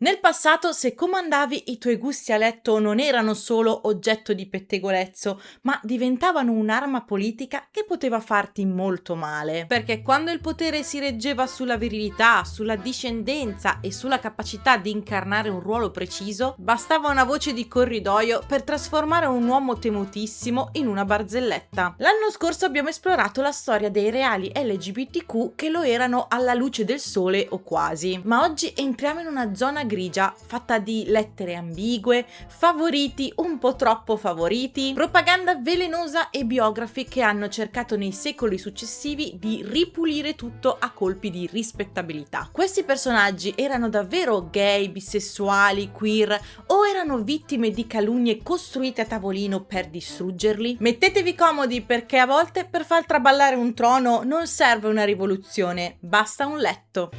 Nel passato, se comandavi, i tuoi gusti a letto non erano solo oggetto di pettegolezzo, ma diventavano un'arma politica che poteva farti molto male. Perché quando il potere si reggeva sulla virilità, sulla discendenza e sulla capacità di incarnare un ruolo preciso, bastava una voce di corridoio per trasformare un uomo temutissimo in una barzelletta. L'anno scorso abbiamo esplorato la storia dei reali LGBTQ che lo erano alla luce del sole o quasi, ma oggi entriamo in una zona grigia fatta di lettere ambigue, favoriti un po' troppo favoriti, propaganda velenosa e biografi che hanno cercato nei secoli successivi di ripulire tutto a colpi di rispettabilità. Questi personaggi erano davvero gay, bisessuali, queer o erano vittime di calunnie costruite a tavolino per distruggerli? Mettetevi comodi perché a volte per far traballare un trono non serve una rivoluzione, basta un letto.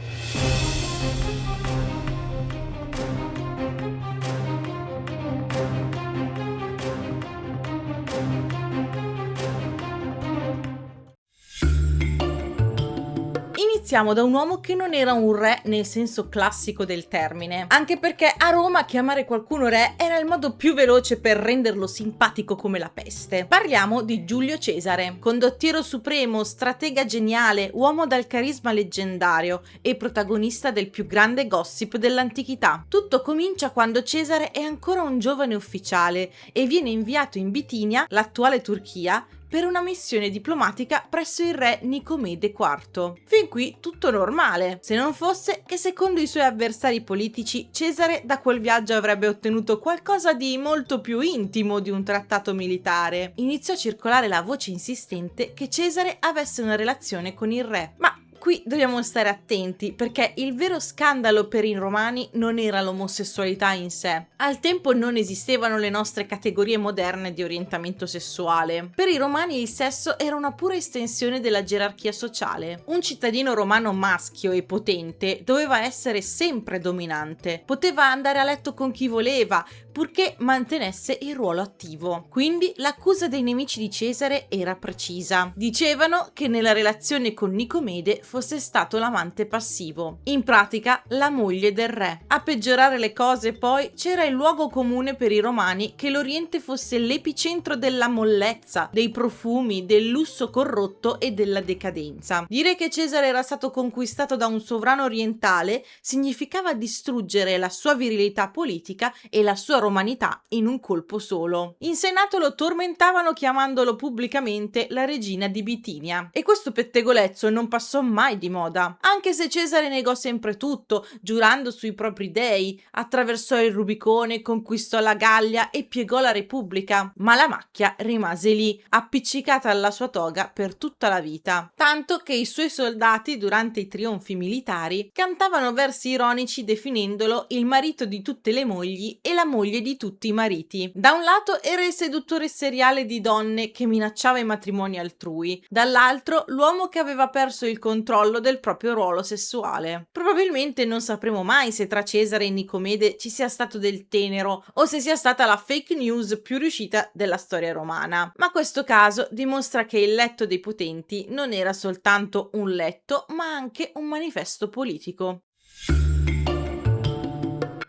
Iniziamo da un uomo che non era un re nel senso classico del termine, anche perché a Roma chiamare qualcuno re era il modo più veloce per renderlo simpatico come la peste. Parliamo di Giulio Cesare, condottiero supremo, stratega geniale, uomo dal carisma leggendario e protagonista del più grande gossip dell'antichità. Tutto comincia quando Cesare è ancora un giovane ufficiale e viene inviato in Bitinia, l'attuale Turchia, per una missione diplomatica presso il re Nicomede IV. Fin qui tutto normale, se non fosse che secondo i suoi avversari politici Cesare da quel viaggio avrebbe ottenuto qualcosa di molto più intimo di un trattato militare. Iniziò a circolare la voce insistente che Cesare avesse una relazione con il re, ma qui dobbiamo stare attenti perché il vero scandalo per i romani non era l'omosessualità in sé. Al tempo non esistevano le nostre categorie moderne di orientamento sessuale. Per i romani il sesso era una pura estensione della gerarchia sociale. Un cittadino romano maschio e potente doveva essere sempre dominante. Poteva andare a letto con chi voleva, purché mantenesse il ruolo attivo. Quindi l'accusa dei nemici di Cesare era precisa. Dicevano che nella relazione con Nicomede fosse stato l'amante passivo, in pratica la moglie del re. A peggiorare le cose poi c'era il luogo comune per i romani che l'Oriente fosse l'epicentro della mollezza, dei profumi, del lusso corrotto e della decadenza. Dire che Cesare era stato conquistato da un sovrano orientale significava distruggere la sua virilità politica e la sua romanità in un colpo solo. In Senato lo tormentavano chiamandolo pubblicamente la regina di Bitinia e questo pettegolezzo non passò mai di moda, anche se Cesare negò sempre tutto, giurando sui propri dei, attraversò il Rubicone, conquistò la Gallia e piegò la Repubblica, ma la macchia rimase lì, appiccicata alla sua toga per tutta la vita, tanto che i suoi soldati durante i trionfi militari cantavano versi ironici definendolo il marito di tutte le mogli e la moglie di tutti i mariti. Da un lato era il seduttore seriale di donne che minacciava i matrimoni altrui, dall'altro l'uomo che aveva perso il controllo del proprio ruolo sessuale. Probabilmente non sapremo mai se tra Cesare e Nicomede ci sia stato del tenero o se sia stata la fake news più riuscita della storia romana, ma questo caso dimostra che il letto dei potenti non era soltanto un letto, ma anche un manifesto politico.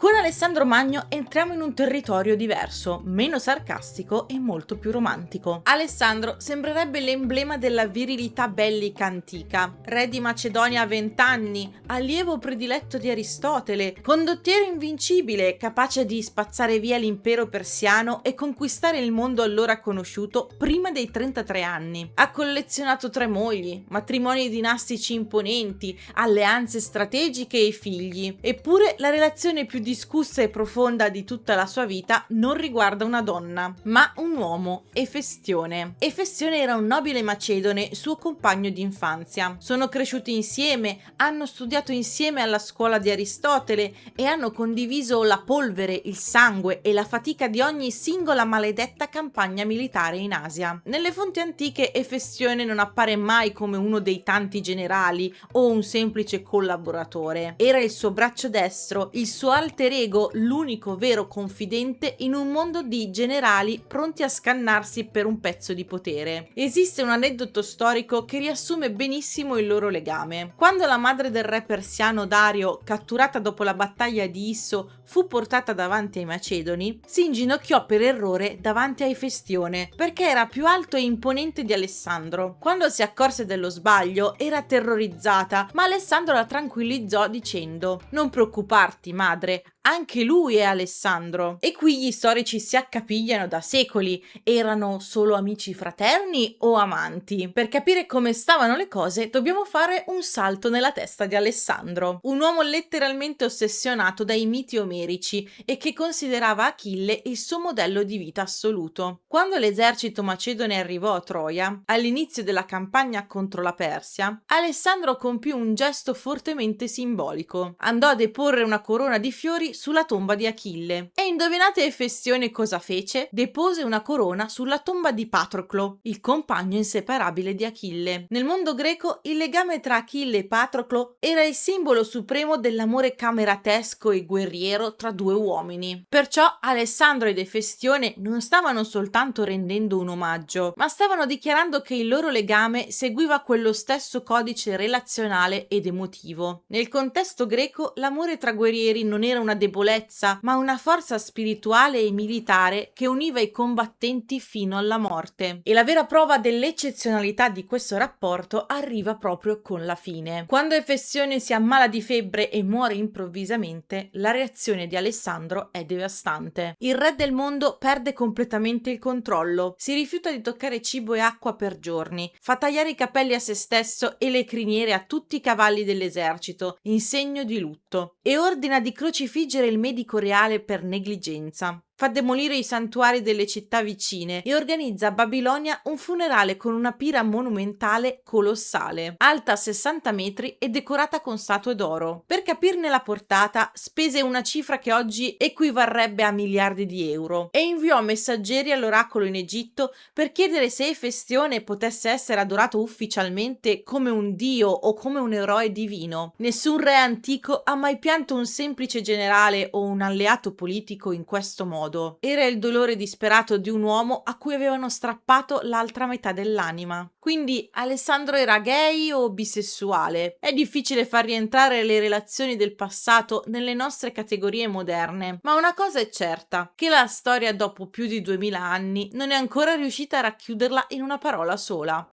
Con Alessandro Magno entriamo in un territorio diverso, meno sarcastico e molto più romantico. Alessandro sembrerebbe l'emblema della virilità bellica antica, re di Macedonia a 20 anni, allievo prediletto di Aristotele, condottiero invincibile, capace di spazzare via l'impero persiano e conquistare il mondo allora conosciuto prima dei 33 anni. Ha collezionato 3 mogli, matrimoni dinastici imponenti, alleanze strategiche e figli, eppure la relazione più discussa e profonda di tutta la sua vita non riguarda una donna, ma un uomo, Efestione. Efestione era un nobile macedone, suo compagno di infanzia. Sono cresciuti insieme, hanno studiato insieme alla scuola di Aristotele e hanno condiviso la polvere, il sangue e la fatica di ogni singola maledetta campagna militare in Asia. Nelle fonti antiche Efestione non appare mai come uno dei tanti generali o un semplice collaboratore. Era il suo braccio destro, il suo alter ego l'ego l'unico vero confidente in un mondo di generali pronti a scannarsi per un pezzo di potere. Esiste un aneddoto storico che riassume benissimo il loro legame. Quando la madre del re persiano Dario, catturata dopo la battaglia di Isso, fu portata davanti ai Macedoni, si inginocchiò per errore davanti a Efestione, perché era più alto e imponente di Alessandro. Quando si accorse dello sbaglio, era terrorizzata, ma Alessandro la tranquillizzò dicendo: "Non preoccuparti, madre, anche lui è Alessandro". E qui gli storici si accapigliano da secoli. Erano solo amici fraterni o amanti? Per capire come stavano le cose dobbiamo fare un salto nella testa di Alessandro, un uomo letteralmente ossessionato dai miti omerici e che considerava Achille il suo modello di vita assoluto. Quando l'esercito macedone arrivò a Troia, all'inizio della campagna contro la Persia, Alessandro compì un gesto fortemente simbolico. Andò a deporre una corona di fiori sulla tomba di Achille. E indovinate Efestione cosa fece? Depose una corona sulla tomba di Patroclo, il compagno inseparabile di Achille. Nel mondo greco il legame tra Achille e Patroclo era il simbolo supremo dell'amore cameratesco e guerriero tra due uomini. Perciò Alessandro ed Efestione non stavano soltanto rendendo un omaggio, ma stavano dichiarando che il loro legame seguiva quello stesso codice relazionale ed emotivo. Nel contesto greco l'amore tra guerrieri non era una debolezza, ma una forza spirituale e militare che univa i combattenti fino alla morte. E la vera prova dell'eccezionalità di questo rapporto arriva proprio con la fine. Quando Efestione si ammala di febbre e muore improvvisamente, la reazione di Alessandro è devastante. Il re del mondo perde completamente il controllo, si rifiuta di toccare cibo e acqua per giorni, fa tagliare i capelli a se stesso e le criniere a tutti i cavalli dell'esercito, in segno di lutto, e ordina di crocifiggere il medico reale per negligenza. Fa demolire i santuari delle città vicine e organizza a Babilonia un funerale con una pira monumentale colossale, alta 60 metri e decorata con statue d'oro. Per capirne la portata, spese una cifra che oggi equivarrebbe a miliardi di euro e inviò messaggeri all'oracolo in Egitto per chiedere se Efestione potesse essere adorato ufficialmente come un dio o come un eroe divino. Nessun re antico ha mai pianto un semplice generale o un alleato politico in questo modo. Era il dolore disperato di un uomo a cui avevano strappato l'altra metà dell'anima. Quindi Alessandro era gay o bisessuale? È difficile far rientrare le relazioni del passato nelle nostre categorie moderne, ma una cosa è certa, che la storia dopo più di 2000 anni non è ancora riuscita a racchiuderla in una parola sola.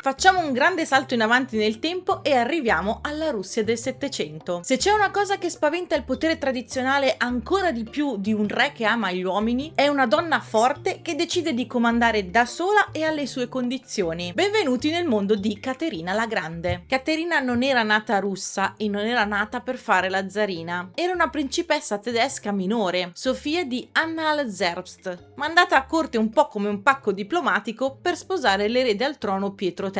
Facciamo un grande salto in avanti nel tempo e arriviamo alla Russia del Settecento. Se c'è una cosa che spaventa il potere tradizionale ancora di più di un re che ama gli uomini, è una donna forte che decide di comandare da sola e alle sue condizioni. Benvenuti nel mondo di Caterina la Grande. Caterina non era nata russa e non era nata per fare la zarina. Era una principessa tedesca minore, Sofia di Anhalt-Zerbst, mandata a corte un po' come un pacco diplomatico per sposare l'erede al trono Pietro III.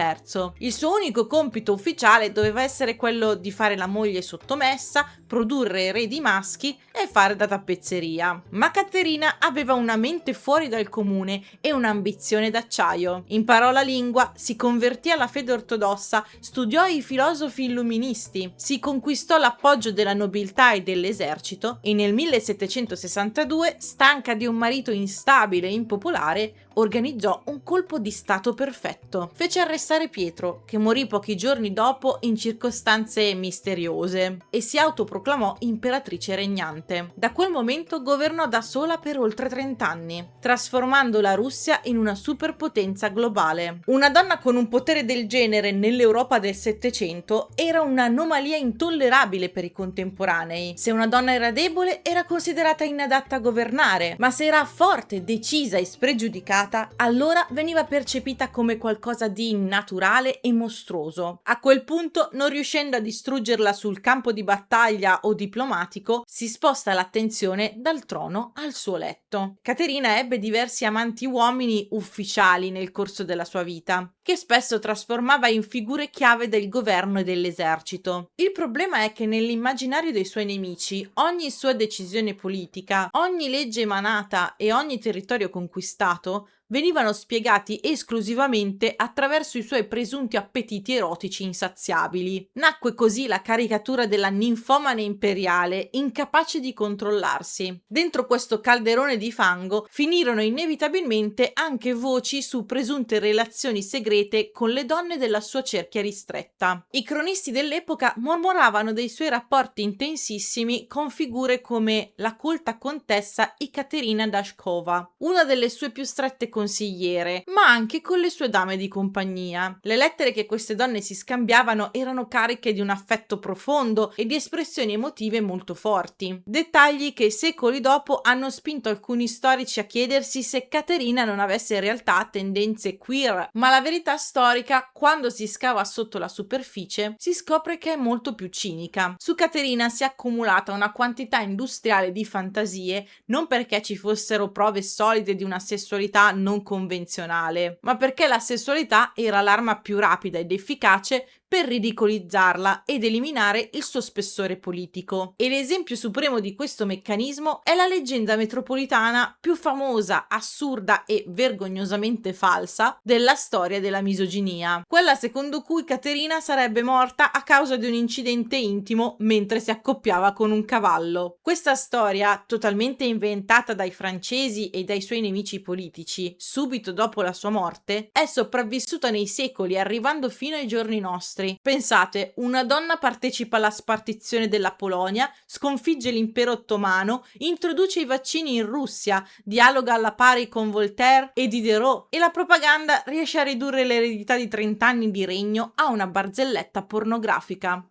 Il suo unico compito ufficiale doveva essere quello di fare la moglie sottomessa, produrre eredi maschi e fare da tappezzeria. Ma Caterina aveva una mente fuori dal comune e un'ambizione d'acciaio. Imparò la lingua, si convertì alla fede ortodossa, studiò i filosofi illuministi, si conquistò l'appoggio della nobiltà e dell'esercito e nel 1762, stanca di un marito instabile e impopolare, organizzò un colpo di stato perfetto. Fece arrestare Pietro, che morì pochi giorni dopo in circostanze misteriose, e si autoproclamò imperatrice regnante. Da quel momento governò da sola per oltre 30 anni, trasformando la Russia in una superpotenza globale. Una donna con un potere del genere nell'Europa del Settecento era un'anomalia intollerabile per i contemporanei. Se una donna era debole, era considerata inadatta a governare, ma se era forte, decisa e spregiudicata, allora veniva percepita come qualcosa di innaturale e mostruoso. A quel punto, non riuscendo a distruggerla sul campo di battaglia o diplomatico, si sposta l'attenzione dal trono al suo letto. Caterina ebbe diversi amanti uomini ufficiali nel corso della sua vita, che spesso trasformava in figure chiave del governo e dell'esercito. Il problema è che nell'immaginario dei suoi nemici, ogni sua decisione politica, ogni legge emanata e ogni territorio conquistato venivano spiegati esclusivamente attraverso i suoi presunti appetiti erotici insaziabili. Nacque così la caricatura della ninfomane imperiale, incapace di controllarsi. Dentro questo calderone di fango finirono inevitabilmente anche voci su presunte relazioni segrete con le donne della sua cerchia ristretta. I cronisti dell'epoca mormoravano dei suoi rapporti intensissimi con figure come la colta contessa Ekaterina Dashkova, una delle sue più strette consigliere, ma anche con le sue dame di compagnia. Le lettere che queste donne si scambiavano erano cariche di un affetto profondo e di espressioni emotive molto forti. Dettagli che secoli dopo hanno spinto alcuni storici a chiedersi se Caterina non avesse in realtà tendenze queer, ma la verità storica, quando si scava sotto la superficie, si scopre che è molto più cinica. Su Caterina si è accumulata una quantità industriale di fantasie, non perché ci fossero prove solide di una sessualità non convenzionale, ma perché la sessualità era l'arma più rapida ed efficace per ridicolizzarla ed eliminare il suo spessore politico. E l'esempio supremo di questo meccanismo è la leggenda metropolitana più famosa, assurda e vergognosamente falsa della storia della misoginia, quella secondo cui Caterina sarebbe morta a causa di un incidente intimo mentre si accoppiava con un cavallo. Questa storia, totalmente inventata dai francesi e dai suoi nemici politici subito dopo la sua morte, è sopravvissuta nei secoli, arrivando fino ai giorni nostri. Pensate, una donna partecipa alla spartizione della Polonia, sconfigge l'impero ottomano, introduce i vaccini in Russia, dialoga alla pari con Voltaire e Diderot, e la propaganda riesce a ridurre l'eredità di 30 anni di regno a una barzelletta pornografica.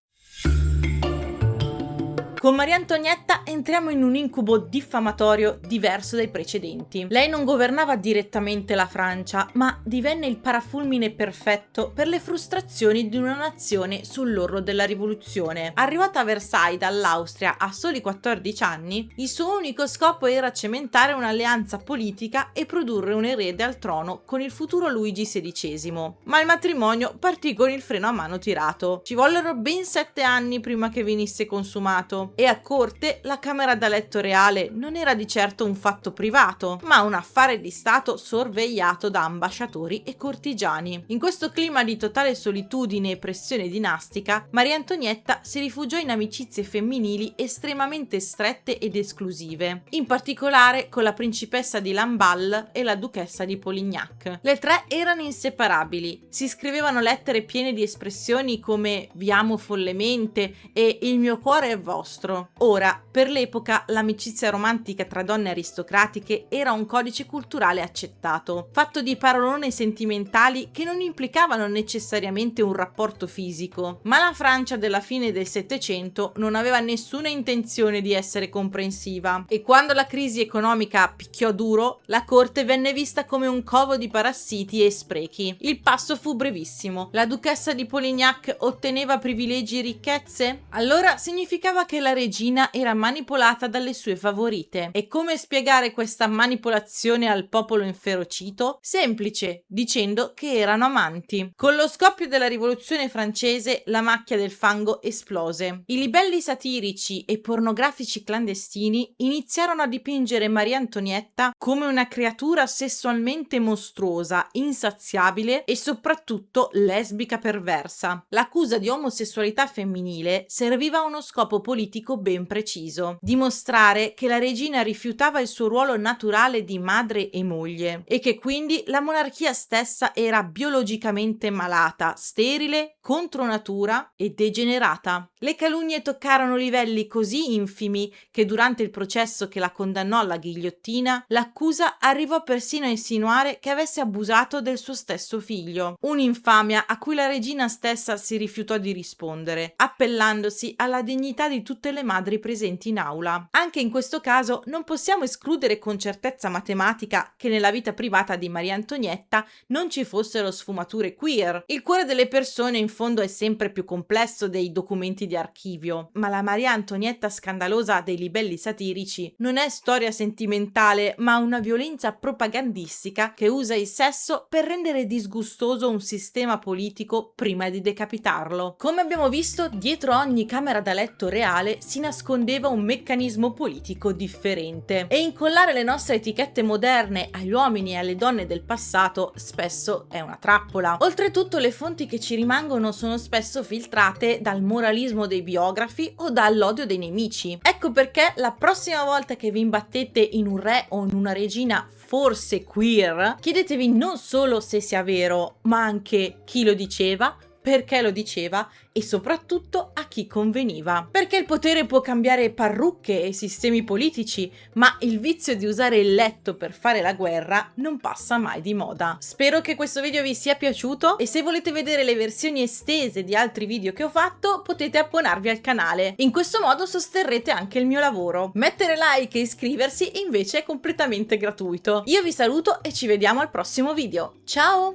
Con Maria Antonietta entriamo in un incubo diffamatorio diverso dai precedenti. Lei non governava direttamente la Francia, ma divenne il parafulmine perfetto per le frustrazioni di una nazione sull'orlo della rivoluzione. Arrivata a Versailles dall'Austria a soli 14 anni, il suo unico scopo era cementare un'alleanza politica e produrre un erede al trono con il futuro Luigi XVI. Ma il matrimonio partì con il freno a mano tirato. Ci vollero ben 7 anni prima che venisse consumato. E a corte la camera da letto reale non era di certo un fatto privato, ma un affare di stato sorvegliato da ambasciatori e cortigiani. In questo clima di totale solitudine e pressione dinastica, Maria Antonietta si rifugiò in amicizie femminili estremamente strette ed esclusive, in particolare con la principessa di Lamballe e la duchessa di Polignac. Le tre erano inseparabili, si scrivevano lettere piene di espressioni come "vi amo follemente" e "il mio cuore è vostro". Ora, per l'epoca, l'amicizia romantica tra donne aristocratiche era un codice culturale accettato, fatto di parolone sentimentali che non implicavano necessariamente un rapporto fisico. Ma la Francia della fine del Settecento non aveva nessuna intenzione di essere comprensiva, e quando la crisi economica picchiò duro, la corte venne vista come un covo di parassiti e sprechi. Il passo fu brevissimo. La duchessa di Polignac otteneva privilegi e ricchezze? Allora significava che la regina era manipolata dalle sue favorite. E come spiegare questa manipolazione al popolo inferocito? Semplice, dicendo che erano amanti. Con lo scoppio della rivoluzione francese, la macchia del fango esplose. I libelli satirici e pornografici clandestini iniziarono a dipingere Maria Antonietta come una creatura sessualmente mostruosa, insaziabile e soprattutto lesbica perversa. L'accusa di omosessualità femminile serviva a uno scopo politico ben preciso: dimostrare che la regina rifiutava il suo ruolo naturale di madre e moglie e che quindi la monarchia stessa era biologicamente malata, sterile, contro natura e degenerata. Le calunnie toccarono livelli così infimi che durante il processo che la condannò alla ghigliottina, l'accusa arrivò persino a insinuare che avesse abusato del suo stesso figlio, un'infamia a cui la regina stessa si rifiutò di rispondere, appellandosi alla dignità di tutte le madri presenti in aula. Anche in questo caso non possiamo escludere con certezza matematica che nella vita privata di Maria Antonietta non ci fossero sfumature queer. Il cuore delle persone in fondo è sempre più complesso dei documenti di archivio, ma la Maria Antonietta scandalosa dei libelli satirici non è storia sentimentale, ma una violenza propagandistica che usa il sesso per rendere disgustoso un sistema politico prima di decapitarlo. Come abbiamo visto, dietro ogni camera da letto reale base si nascondeva un meccanismo politico differente. E incollare le nostre etichette moderne agli uomini e alle donne del passato spesso è una trappola. Oltretutto le fonti che ci rimangono sono spesso filtrate dal moralismo dei biografi o dall'odio dei nemici. Ecco perché la prossima volta che vi imbattete in un re o in una regina forse queer, chiedetevi non solo se sia vero, ma anche chi lo diceva, perché lo diceva e soprattutto a chi conveniva. Perché il potere può cambiare parrucche e sistemi politici, ma il vizio di usare il letto per fare la guerra non passa mai di moda. Spero che questo video vi sia piaciuto e se volete vedere le versioni estese di altri video che ho fatto potete abbonarvi al canale. In questo modo sosterrete anche il mio lavoro. Mettere like e iscriversi invece è completamente gratuito. Io vi saluto e ci vediamo al prossimo video. Ciao!